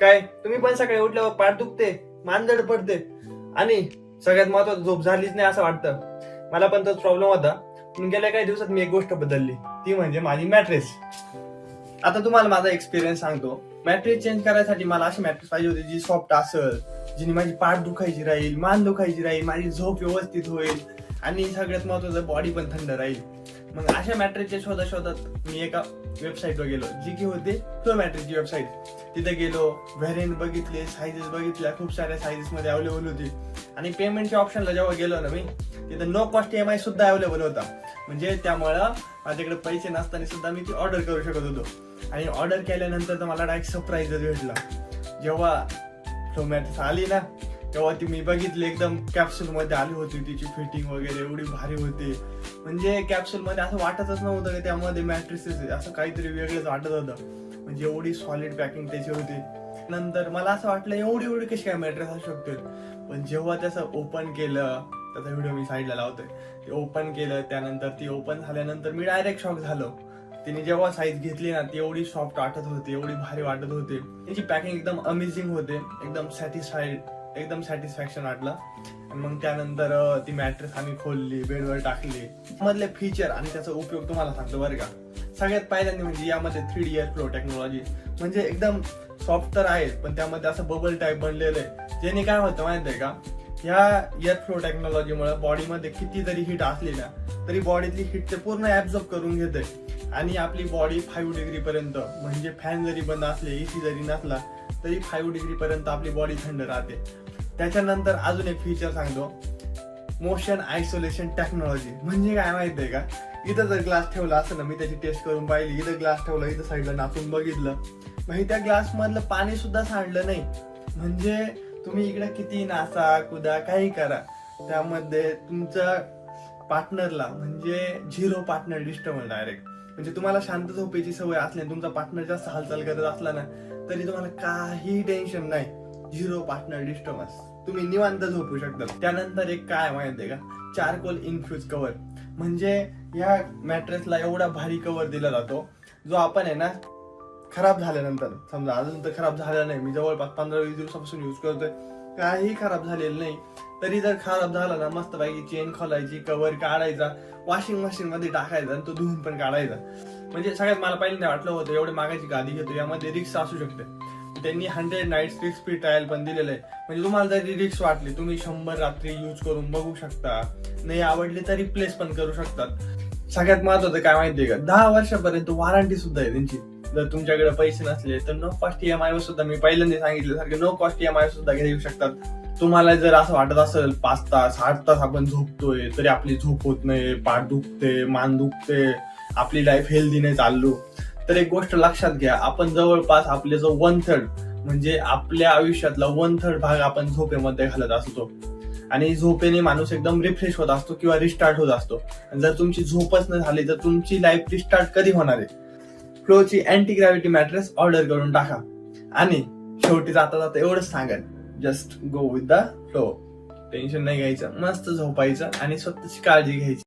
काय तुम्ही पण सकाळी उठल्यावर पाठ दुखते, मानधड पडते आणि सगळ्यात महत्वाचं झोप झालीच नाही असं वाटतं. मला पण तोच प्रॉब्लेम होता. पण गेल्या काही दिवसात मी एक गोष्ट बदलली, ती म्हणजे माझी मॅट्रेस. आता तुम्हाला माझा एक्सपिरियन्स सांगतो. मॅट्रेस चेंज करायसाठी मला अशी मॅट्रेस पाहिजे होती जी सॉफ्ट असेल, जिने माझी पाठ दुखायची राहील, मान दुखायची राहील, माझी झोप व्यवस्थित होईल आणि सगळ्यात महत्वाचं बॉडी पण थंड राहील. मग अशा मॅट्रेसच्या शोधात मी एका वेबसाईटवर गेलो, जी की होती फ्लो मॅट्रेसची वेबसाईट. तिथे गेलो, व्हेरियंट बघितले, साईजेस बघितल्या, खूप साऱ्या साईजेस मध्ये अवेलेबल होती. आणि पेमेंटच्या ऑप्शनला जेव्हा गेलो ना मी, तिथे नो कॉस्ट EMI सुद्धा अवेलेबल होता. म्हणजे त्यामुळं माझ्याकडे पैसे नसताना सुद्धा मी ती ऑर्डर करू शकत होतो. आणि ऑर्डर केल्यानंतर तर मला डायरेक्ट सरप्राईजच भेटला. जेव्हा फ्लो मॅट्रेस आली ना, तेव्हा ती मी बघितली, एकदम कॅप्सूल मध्ये आली होती. तिची फिटिंग वगैरे एवढी भारी होती, म्हणजे कॅप्सूल मध्ये असं वाटतच नव्हतं की त्यामध्ये मॅट्रेसेस आहे, असं काहीतरी वेगळंच वाटत होतं. म्हणजे एवढी सॉलिड पॅकिंग त्याची होती. नंतर मला असं वाटलं एवढी कशी काय मॅट्रेस असू शकते. पण जेव्हा त्याचं ओपन केलं, त्याचा व्हिडिओ मी साईडला लावतोय, ते ओपन केलं, त्यानंतर ती ओपन झाल्यानंतर मी डायरेक्ट शॉक झालो. तिने जेव्हा साईज घेतली ना, ती एवढी सॉफ्ट वाटत होती, एवढी भारी वाटत होती. त्याची पॅकिंग एकदम अमेझिंग होते, एकदम सॅटिस्फॅक्शन वाटलं. आणि मग त्यानंतर ती मॅट्रेस आम्ही खोलली, बेडवर टाकली. मधले फीचर आणि त्याचा उपयोग तुम्हाला सांगतो बरं का. सगळ्यात पहिल्यांदा म्हणजे यामध्ये 3D एअर फ्लो टेक्नॉलॉजी, म्हणजे एकदम सॉफ्ट तर आहे, पण त्यामध्ये असं बबल टाईप बनलेलं आहे. ज्याने काय होतं माहिती आहे का, ह्या एअर फ्लो टेक्नॉलॉजीमुळे बॉडीमध्ये किती जरी हिट असली ना, तरी बॉडीतली हिट ते पूर्ण ऍब्झॉर्ब करून घेते. आणि आपली बॉडी 5 डिग्री पर्यंत, म्हणजे फॅन जरी बंद असले, AC जरी नसला, तरी 5 डिग्री पर्यंत आपली बॉडी थंड राहते. त्याच्यानंतर अजून एक फीचर सांगतो, मोशन आयसोलेशन टेक्नॉलॉजी. म्हणजे काय माहितीये का, इथं जर ग्लास ठेवला असं ना, मी त्याची टेस्ट करून पाहिली, इथं ग्लास ठेवला, इथं साईडला नाचून बघितलं, म्हणजे त्या ग्लास मधलं पाणी सुद्धा सांडलं नाही. म्हणजे तुम्ही इकडे किती नाचा कुदा काही करा, त्यामध्ये तुमच्या पार्टनरला म्हणजे 0 पार्टनर डिस्टर्ब डायरेक्ट. म्हणजे तुम्हाला शांत झोपेची सवय असली, तुमचा पार्टनर जास्त हालचाल करत असला ना, तरी तुम्हाला काही टेन्शन नाही. 0 पार्टनर डिस्टर्बन्स, तुम्ही निवांत झोपू शकता. त्यानंतर एक काय माहितीये का, चारकोल इन्फ्यूज कव्हर. म्हणजे या मॅट्रेसला एवढा भारी कव्हर दिला जातो, जो आपण आहे ना, खराब झाल्यानंतर, समजा अजून तर खराब झाला नाही, मी जवळपास 15-20 दिवसापासून युज करतोय, काही खराब झालेलं नाही. तरी जर खराब झाला ना, मस्त पैकी चेन खोलायची, कव्हर काढायचा, वॉशिंग मशीन मध्ये टाकायचा आणि तो धुवून पण काढायचा. म्हणजे सगळ्यात मला पहिल्यांदा वाटलं होतं, एवढे मागाची गादी घेतो, यामध्ये रिस्क असू शकते. त्यांनी 100 नाईट्स रिस्क फ्री ट्रायल पण दिलेलं आहे. म्हणजे तुम्हाला जरी रिस्क वाटली, तुम्ही 100 रात्री यूज करून बघू शकता. नाही आवडली तर रिप्लेस पण करू शकतात. सगळ्यात महत्वाचं काय माहितीये का, 10 वर्षापर्यंत वॉरंटी सुद्धा आहे त्यांची. जर तुमच्याकडे पैसे नसले तर नो कॉस्ट EMI वर सुद्धा, मी पहिल्यांदा सांगितल्यासारखे नो कॉस्ट EMI सुद्धा घेऊ शकतात. तुम्हाला जर असं वाटत असेल 5 तास 8 तास आपण झोपतोय तरी आपली झोप होत नाही, पाठ दुखते, मान दुखते, आपली लाईफ हेल्दी नाही चाललो, तर एक गोष्ट लक्षात घ्या, आपण जवळपास आपले जो 1/3 म्हणजे आपल्या आयुष्यातला 1/3 भाग आपण झोपेमध्ये घालत असतो. आणि झोपेने माणूस एकदम रिफ्रेश होत असतो किंवा रिस्टार्ट होत असतो. जर तुमची झोपच नाही झाली तर तुमची लाईफ रिस्टार्ट कधी होणार आहे. फ्लोची अँटी ग्रॅव्हिटी मॅट्रेस ऑर्डर करून टाका. आणि शेवटी जाता एवढंच सांगेन, just go with the flow. Tension नाही घ्यायचं, मस्त झोपायचं आणि स्वतःची काळजी घ्यायची.